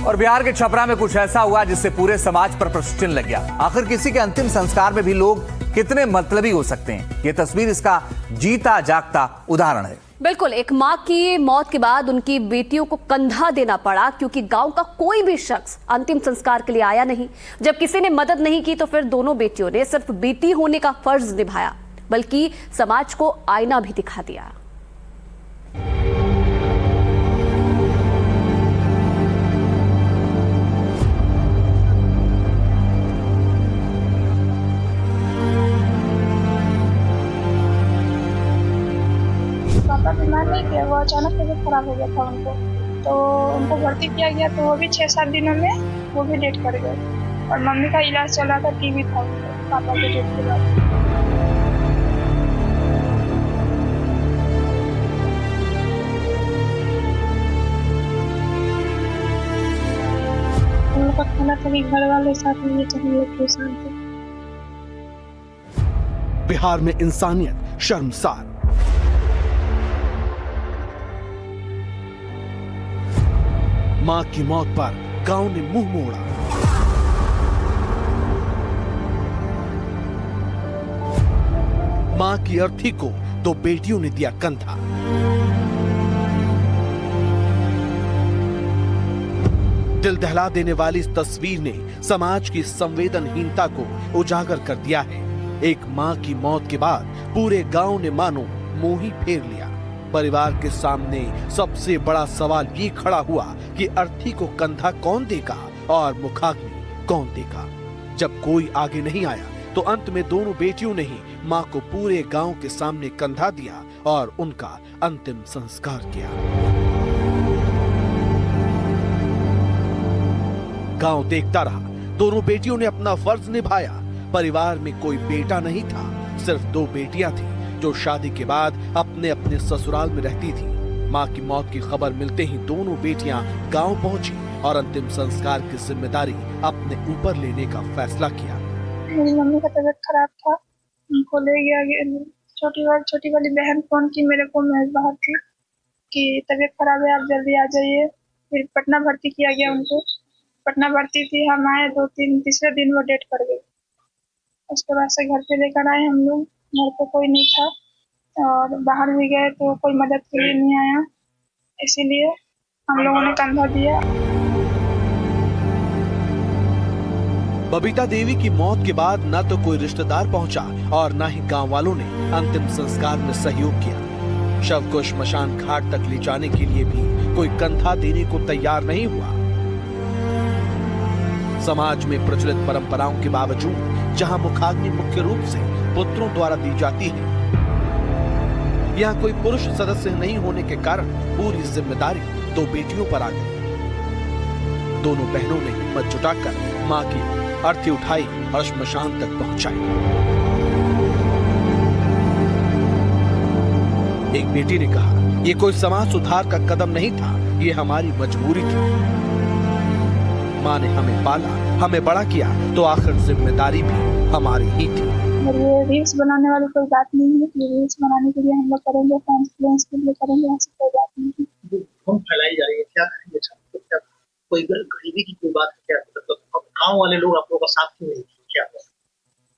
और बिहार के छपरा में कुछ ऐसा हुआ जिससे पूरे समाज पर प्रश्न चिन्ह लग गया। आखिर किसी के अंतिम संस्कार में भी लोग कितने मतलबी हो सकते हैं? ये तस्वीर इसका जीता जागता उदाहरण है। बिल्कुल, एक मां की मौत के बाद उनकी बेटियों को कंधा देना पड़ा क्योंकि गांव का कोई भी शख्स अंतिम संस्कार के लिए आया नहीं। जब किसी ने मदद नहीं की तो फिर दोनों बेटियों ने सिर्फ बेटी होने का फर्ज निभाया, बल्कि समाज को आईना भी दिखा दिया। पापा बीमार नहीं थे, वो अचानक तबीयत खराब हो गया था तो उनको भर्ती किया गया, तो वो भी 6-7 दिनों में वो भी डेट कर गए। और मम्मी का इलाज चल रहा था, टीबी था पापा के डेट के बाद। हम लोग का खाना था कि घर वाले साथ में तो हम लोग परेशान थे। बिहार में इंसानियत शर्मसार। मां की मौत पर गांव ने मुंह मोड़ा। मां की अर्थी को 2 बेटियों ने दिया कंधा। दिल दहला देने वाली इस तस्वीर ने समाज की संवेदनहीनता को उजागर कर दिया है। एक मां की मौत के बाद पूरे गांव ने मानो मुंह ही फेर लिया। परिवार के सामने सबसे बड़ा सवाल ये खड़ा हुआ कि अर्थी को कंधा कौन देगा और मुखाग्नि कौन देगा। जब कोई आगे नहीं आया तो अंत में दोनों बेटियों ने ही मां को पूरे गांव के सामने कंधा दिया और उनका अंतिम संस्कार किया। गांव देखता रहा, दोनों बेटियों ने अपना फर्ज निभाया। परिवार में कोई बेटा नहीं था, सिर्फ 2 बेटियां थी जो शादी के बाद अपने अपने ससुराल में रहती थी। मां की मौत की खबर मिलते ही दोनों बेटियां गांव पहुंची और अंतिम संस्कार की जिम्मेदारी अपने ऊपर लेने का फैसला किया। मेरी मम्मी का तबीयत खराब था, उनको ले गया। छोटी वाली बहन फोन की मेरे को, मैं बाहर थी, कि तबीयत खराब है, आप जल्दी आ जाइए। फिर पटना भर्ती किया गया उनको। पटना भर्ती थी, हम आए 2-3 तीसरे दिन वो डेट कर गई। उसके बाद से घर पे लेकर आए हम लोग। घर पे कोई नहीं था और बाहर भी गए तो कोई मदद के लिए नहीं आया, इसीलिए हम लोगों ने कंधा दिया। बबीता देवी की मौत के बाद न तो कोई रिश्तेदार पहुंचा और न ही गांव वालों ने अंतिम संस्कार में सहयोग किया। शव को श्मशान घाट तक ले जाने के लिए भी कोई कंधा देने को तैयार नहीं हुआ। समाज में प्रचलित परंपराओं के बावजूद जहां मुखाग्नि मुख्य रूप से पुत्रों द्वारा दी जाती है, यहाँ कोई पुरुष सदस्य नहीं होने के कारण पूरी जिम्मेदारी 2 बेटियों पर आ गई। दोनों बहनों ने हिम्मत जुटाकर मां की अर्थी उठाई और श्मशान तक पहुंचाई। एक बेटी ने कहा, ये कोई समाज सुधार का कदम नहीं था, ये हमारी मजबूरी थी। मां ने हमें पाला, हमें बड़ा किया, तो आखिर जिम्मेदारी भी हमारी ही थी। और ये रील्स बनाने वाली कोई बात नहीं है। ये रील्स बनाने के लिए हम लोग करेंगे, फैंस फ्रेंड्स के लिए करेंगे, ऐसी कोई बात नहीं है। हम फैलाई जा रही है, क्या करेंगे? क्या कोई गरीबी की कोई बात है क्या? मतलब गांव वाले लोग आप लोगों का साथ क्यों नहीं दिए? क्या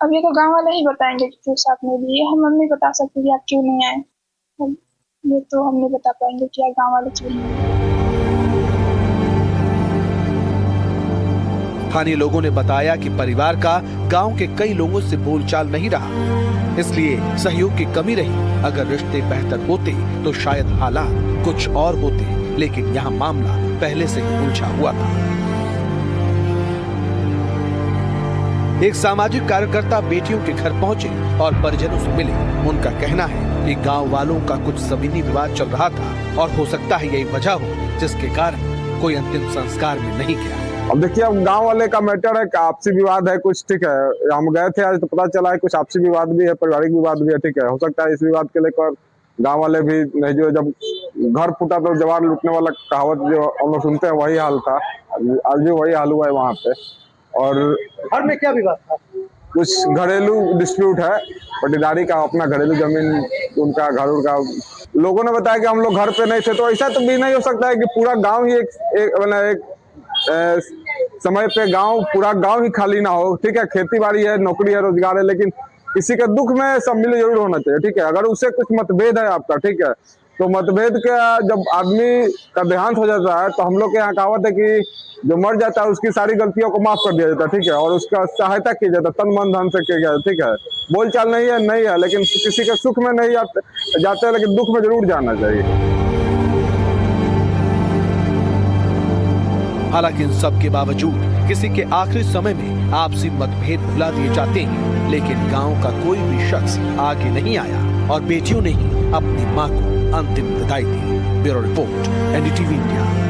अब ये तो गांव वाले ही बताएंगे कि क्यों साथ नहीं दिए। हम नहीं बता सकते कि आप क्यों नहीं आए, ये तो हम नहीं बता पाएंगे कि गांव वाले क्यों नहीं आए। स्थानीय लोगों ने बताया कि परिवार का गांव के कई लोगों से बोलचाल नहीं रहा, इसलिए सहयोग की कमी रही। अगर रिश्ते बेहतर होते तो शायद हालात कुछ और होते, लेकिन यहाँ मामला पहले से ही उलझा हुआ था। एक सामाजिक कार्यकर्ता बेटियों के घर पहुंचे और परिजनों से मिले। उनका कहना है कि गांव वालों का कुछ जमीनी विवाद चल रहा था और हो सकता है यही वजह हो जिसके कारण कोई अंतिम संस्कार में नहीं गया। अब देखिए, अब गांव वाले का मैटर है कि आपसी विवाद है कुछ, ठीक है। हम गए थे आज तो पता चला है कुछ आपसी विवाद भी है, पारिवारिक विवाद भी है, ठीक है। हो सकता है इस विवाद के लेकर गांव वाले भी नहीं, जो जब घर फूटा तो जवान लूटने वाला कहावत जो हम लोग सुनते हैं वही हाल था। आज भी वही हाल हुआ है वहाँ पे। और घर में क्या विवाद था? कुछ घरेलू डिस्प्यूट है, पट्टीदारी का, अपना घरेलू जमीन उनका, घर का। लोगों ने बताया कि हम लोग घर पे नहीं थे, तो ऐसा तो भी नहीं हो सकता है कि पूरा गाँव ही एक समय पे पूरा गांव ही खाली ना हो, ठीक है। खेती बाड़ी है, नौकरी है, रोजगार है, लेकिन किसी के दुख में सब मिल जरूर होना चाहिए, ठीक है। अगर उससे कुछ मतभेद है आपका, ठीक है, तो मतभेद का जब आदमी का देहांत हो जाता है तो हम लोग के यहाँ कहावत है कि जो मर जाता है उसकी सारी गलतियों को माफ कर दिया जाता है, ठीक है, और उसका सहायता की जाता है, तन मन धन से किया जाता है, ठीक है। बोलचाल नहीं है, लेकिन किसी के सुख में नहीं जाते, लेकिन दुख में जरूर जाना चाहिए। हालांकि इन सब के बावजूद किसी के आखिरी समय में आपसी मतभेद भुला दिए जाते हैं, लेकिन गांव का कोई भी शख्स आगे नहीं आया और बेटियों ने ही अपनी मां को अंतिम विदाई दी। Bureau report, NDTV India.